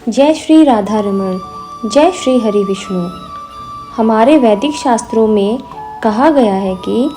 जय श्री राधा रमण, जय श्री हरि विष्णु। हमारे वैदिक शास्त्रों में कहा गया है कि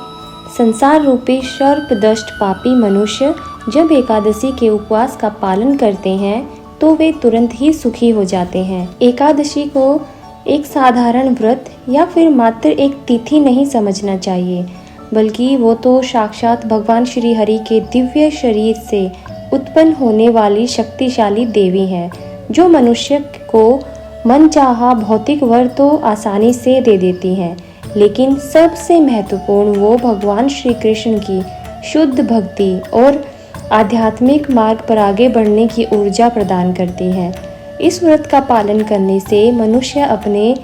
संसार रूपी सर्पदष्ट पापी मनुष्य जब एकादशी के उपवास का पालन करते हैं तो वे तुरंत ही सुखी हो जाते हैं। एकादशी को एक साधारण व्रत या फिर मात्र एक तिथि नहीं समझना चाहिए, बल्कि वो तो साक्षात भगवान श्री हरि के दिव्य शरीर से उत्पन्न होने वाली शक्तिशाली देवी हैं, जो मनुष्य को मनचाहा भौतिक वर तो आसानी से दे देती हैं, लेकिन सबसे महत्वपूर्ण वो भगवान श्री कृष्ण की शुद्ध भक्ति और आध्यात्मिक मार्ग पर आगे बढ़ने की ऊर्जा प्रदान करती हैं। इस व्रत का पालन करने से मनुष्य अपने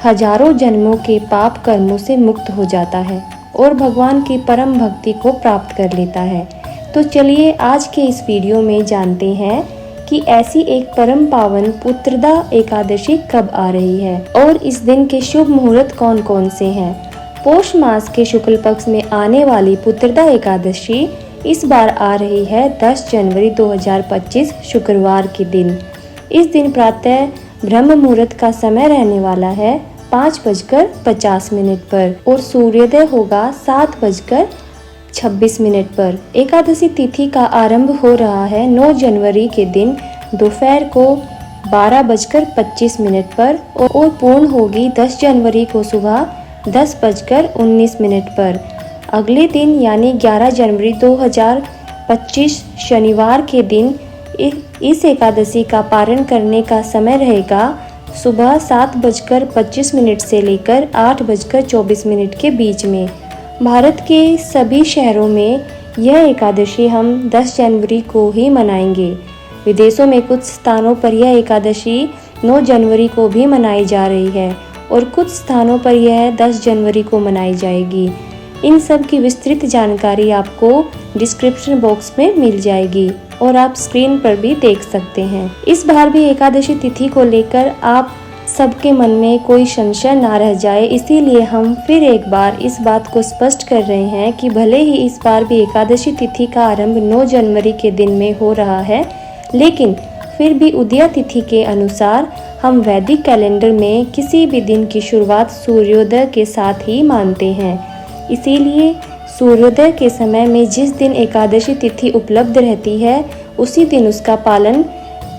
हजारों जन्मों के पाप कर्मों से मुक्त हो जाता है और भगवान की परम भक्ति को प्राप्त कर लेता है। तो चलिए आज के इस वीडियो में जानते हैं कि ऐसी एक परम पावन पुत्रदा एकादशी कब आ रही है और इस दिन के शुभ मुहूर्त कौन कौन से हैं। पौष मास के शुक्ल पक्ष में आने वाली पुत्रदा एकादशी इस बार आ रही है 10 जनवरी 2025 शुक्रवार के दिन। इस दिन प्रातः ब्रह्म मुहूर्त का समय रहने वाला है 5:50 पर और सूर्योदय होगा 7:26 पर। एकादशी तिथि का आरंभ हो रहा है 9 जनवरी के दिन दोपहर को 12:25 पर और पूर्ण होगी 10 जनवरी को सुबह 10:19 पर। अगले दिन यानी 11 जनवरी 2025 शनिवार के दिन इस एकादशी का पारण करने का समय रहेगा सुबह 7:25 से लेकर 8:24 के बीच में। भारत के सभी शहरों में यह एकादशी हम 10 जनवरी को ही मनाएंगे। विदेशों में कुछ स्थानों पर यह एकादशी 9 जनवरी को भी मनाई जा रही है और कुछ स्थानों पर यह 10 जनवरी को मनाई जाएगी। इन सब की विस्तृत जानकारी आपको डिस्क्रिप्शन बॉक्स में मिल जाएगी और आप स्क्रीन पर भी देख सकते हैं। इस बार भी एकादशी तिथि को लेकर आप सबके मन में कोई संशय ना रह जाए, इसीलिए हम फिर एक बार इस बात को स्पष्ट कर रहे हैं कि भले ही इस बार भी एकादशी तिथि का आरंभ 9 जनवरी के दिन में हो रहा है, लेकिन फिर भी उदया तिथि के अनुसार हम वैदिक कैलेंडर में किसी भी दिन की शुरुआत सूर्योदय के साथ ही मानते हैं। इसीलिए सूर्योदय के समय में जिस दिन एकादशी तिथि उपलब्ध रहती है उसी दिन उसका पालन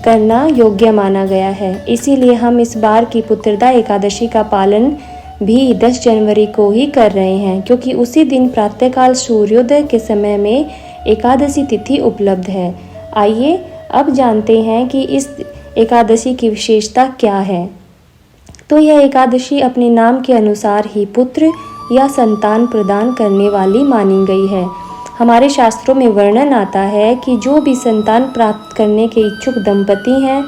करना योग्य माना गया है। इसीलिए हम इस बार की पुत्रदा एकादशी का पालन भी 10 जनवरी को ही कर रहे हैं, क्योंकि उसी दिन प्रातःकाल सूर्योदय के समय में एकादशी तिथि उपलब्ध है। आइए अब जानते हैं कि इस एकादशी की विशेषता क्या है। तो यह एकादशी अपने नाम के अनुसार ही पुत्र या संतान प्रदान करने वाली मानी गई है। हमारे शास्त्रों में वर्णन आता है कि जो भी संतान प्राप्त करने के इच्छुक दंपति हैं,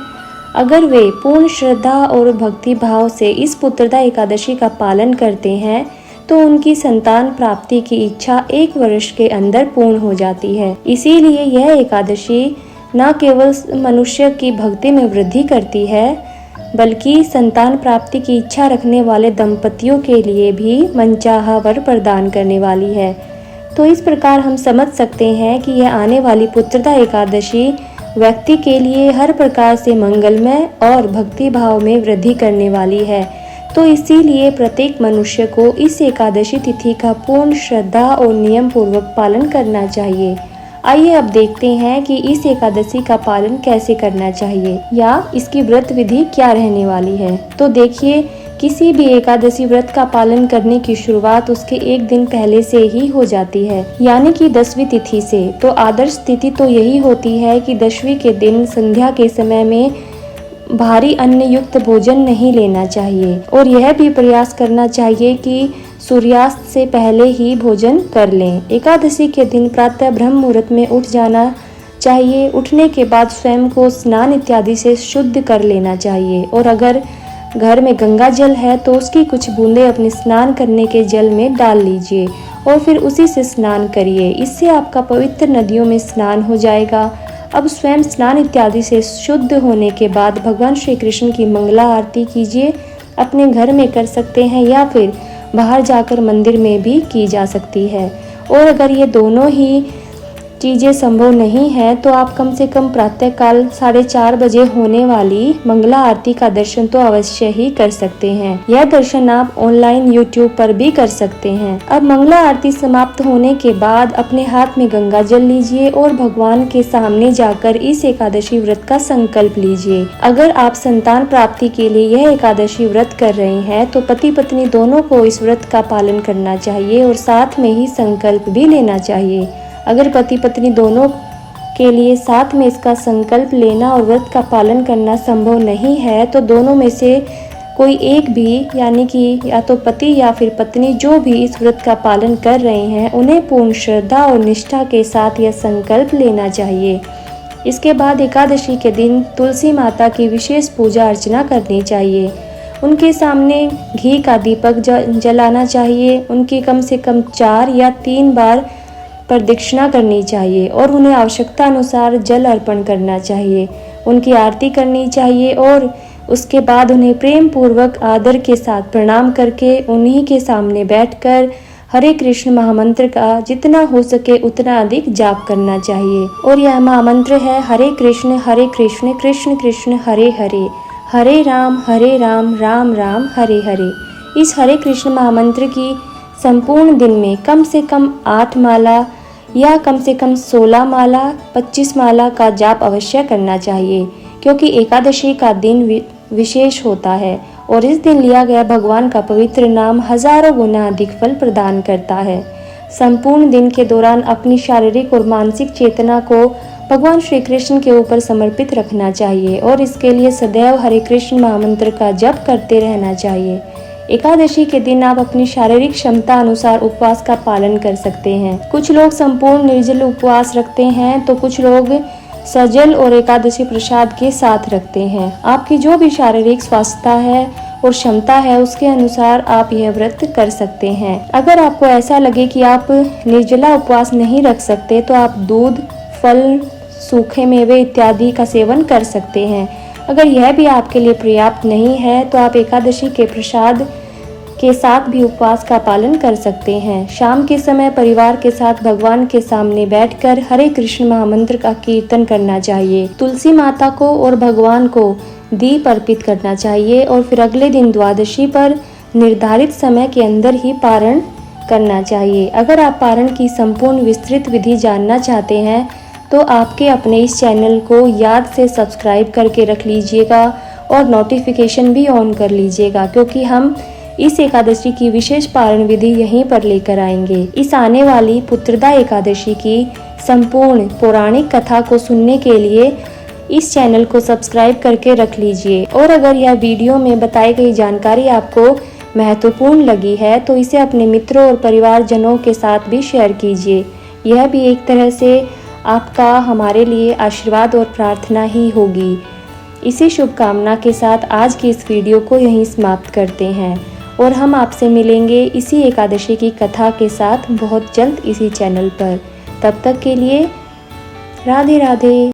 अगर वे पूर्ण श्रद्धा और भक्ति भाव से इस पुत्रदा एकादशी का पालन करते हैं तो उनकी संतान प्राप्ति की इच्छा 1 वर्ष के अंदर पूर्ण हो जाती है। इसीलिए यह एकादशी न केवल मनुष्य की भक्ति में वृद्धि करती है, बल्कि संतान प्राप्ति की इच्छा रखने वाले दंपतियों के लिए भी मनचाहा वर प्रदान करने वाली है। तो इस प्रकार हम समझ सकते हैं कि यह आने वाली पुत्रदा एकादशी व्यक्ति के लिए हर प्रकार से मंगलमय और भक्ति भाव में वृद्धि करने वाली है। तो इसीलिए प्रत्येक मनुष्य को इस एकादशी तिथि का पूर्ण श्रद्धा और नियम पूर्वक पालन करना चाहिए। आइए अब देखते हैं कि इस एकादशी का पालन कैसे करना चाहिए या इसकी व्रत विधि क्या रहने वाली है। तो देखिए, किसी भी एकादशी व्रत का पालन करने की शुरुआत उसके एक दिन पहले से ही हो जाती है, यानी कि 10वीं तिथि से। तो आदर्श स्थिति तो यही होती है कि 10वीं के दिन संध्या के समय में भारी अन्न युक्त भोजन नहीं लेना चाहिए और यह भी प्रयास करना चाहिए कि सूर्यास्त से पहले ही भोजन कर लें। एकादशी के दिन प्रातः ब्रह्म मुहूर्त में उठ जाना चाहिए। उठने के बाद स्वयं को स्नान इत्यादि से शुद्ध कर लेना चाहिए और अगर घर में गंगा जल है तो उसकी कुछ बूंदें अपने स्नान करने के जल में डाल लीजिए और फिर उसी से स्नान करिए। इससे आपका पवित्र नदियों में स्नान हो जाएगा। अब स्वयं स्नान इत्यादि से शुद्ध होने के बाद भगवान श्री कृष्ण की मंगला आरती कीजिए। अपने घर में कर सकते हैं या फिर बाहर जाकर मंदिर में भी की जा सकती है। और अगर ये दोनों ही चीज़ें संभव नहीं है तो आप कम से कम प्रातःकाल 4:30 बजे होने वाली मंगला आरती का दर्शन तो अवश्य ही कर सकते हैं। यह दर्शन आप ऑनलाइन YouTube पर भी कर सकते हैं। अब मंगला आरती समाप्त होने के बाद अपने हाथ में गंगा जल लीजिए और भगवान के सामने जाकर इस एकादशी व्रत का संकल्प लीजिए। अगर आप संतान प्राप्ति के लिए यह एकादशी व्रत कर रहे हैं तो पति पत्नी दोनों को इस व्रत का पालन करना चाहिए और साथ में ही संकल्प भी लेना चाहिए। अगर पति पत्नी दोनों के लिए साथ में इसका संकल्प लेना और व्रत का पालन करना संभव नहीं है तो दोनों में से कोई एक भी यानी कि या तो पति या फिर पत्नी जो भी इस व्रत का पालन कर रहे हैं उन्हें पूर्ण श्रद्धा और निष्ठा के साथ यह संकल्प लेना चाहिए। इसके बाद एकादशी के दिन तुलसी माता की विशेष पूजा अर्चना करनी चाहिए। उनके सामने घी का दीपक जलाना चाहिए। उनकी कम से कम 4 या 3 बार प्रदक्षिणा करनी चाहिए और उन्हें आवश्यकता अनुसार जल अर्पण करना चाहिए। उनकी आरती करनी चाहिए और उसके बाद उन्हें प्रेम पूर्वक आदर के साथ प्रणाम करके उन्हीं के सामने बैठकर हरे कृष्ण महामंत्र का जितना हो सके उतना अधिक जाप करना चाहिए। और यह महामंत्र है हरे कृष्ण कृष्ण कृष्ण हरे हरे, हरे राम राम राम हरे हरे। इस हरे कृष्ण महामंत्र की संपूर्ण दिन में कम से कम 8 माला या कम से कम 16 माला 25 माला का जाप अवश्य करना चाहिए, क्योंकि एकादशी का दिन विशेष होता है और इस दिन लिया गया भगवान का पवित्र नाम हजारों गुना अधिक फल प्रदान करता है। संपूर्ण दिन के दौरान अपनी शारीरिक और मानसिक चेतना को भगवान श्री कृष्ण के ऊपर समर्पित रखना चाहिए और इसके लिए सदैव हरे कृष्ण महामंत्र का जप करते रहना चाहिए। एकादशी के दिन आप अपनी शारीरिक क्षमता अनुसार उपवास का पालन कर सकते हैं। कुछ लोग संपूर्ण निर्जल उपवास रखते हैं तो कुछ लोग सजल और एकादशी प्रसाद के साथ रखते हैं। आपकी जो भी शारीरिक स्वास्थ्य है और क्षमता है उसके अनुसार आप यह व्रत कर सकते हैं। अगर आपको ऐसा लगे कि आप निर्जला उपवास नहीं रख सकते तो आप दूध, फल, सूखे मेवे इत्यादि का सेवन कर सकते हैं। अगर यह भी आपके लिए पर्याप्त नहीं है तो आप एकादशी के प्रसाद के साथ भी उपवास का पालन कर सकते हैं। शाम के समय परिवार के साथ भगवान के सामने बैठकर हरे कृष्ण महामंत्र का कीर्तन करना चाहिए। तुलसी माता को और भगवान को दीप अर्पित करना चाहिए और फिर अगले दिन द्वादशी पर निर्धारित समय के अंदर ही पारण करना चाहिए। अगर आप पारण की संपूर्ण विस्तृत विधि जानना चाहते हैं तो आपके अपने इस चैनल को याद से सब्सक्राइब करके रख लीजिएगा और नोटिफिकेशन भी ऑन कर लीजिएगा, क्योंकि हम इस एकादशी की विशेष पारण विधि यहीं पर लेकर आएंगे। इस आने वाली पुत्रदा एकादशी की संपूर्ण पौराणिक कथा को सुनने के लिए इस चैनल को सब्सक्राइब करके रख लीजिए। और अगर यह वीडियो में बताई गई जानकारी आपको महत्वपूर्ण लगी है तो इसे अपने मित्रों और परिवारजनों के साथ भी शेयर कीजिए। यह भी एक तरह से आपका हमारे लिए आशीर्वाद और प्रार्थना ही होगी। इसी शुभकामना के साथ आज की इस वीडियो को यहीं समाप्त करते हैं और हम आपसे मिलेंगे इसी एकादशी की कथा के साथ बहुत जल्द इसी चैनल पर। तब तक के लिए राधे राधे।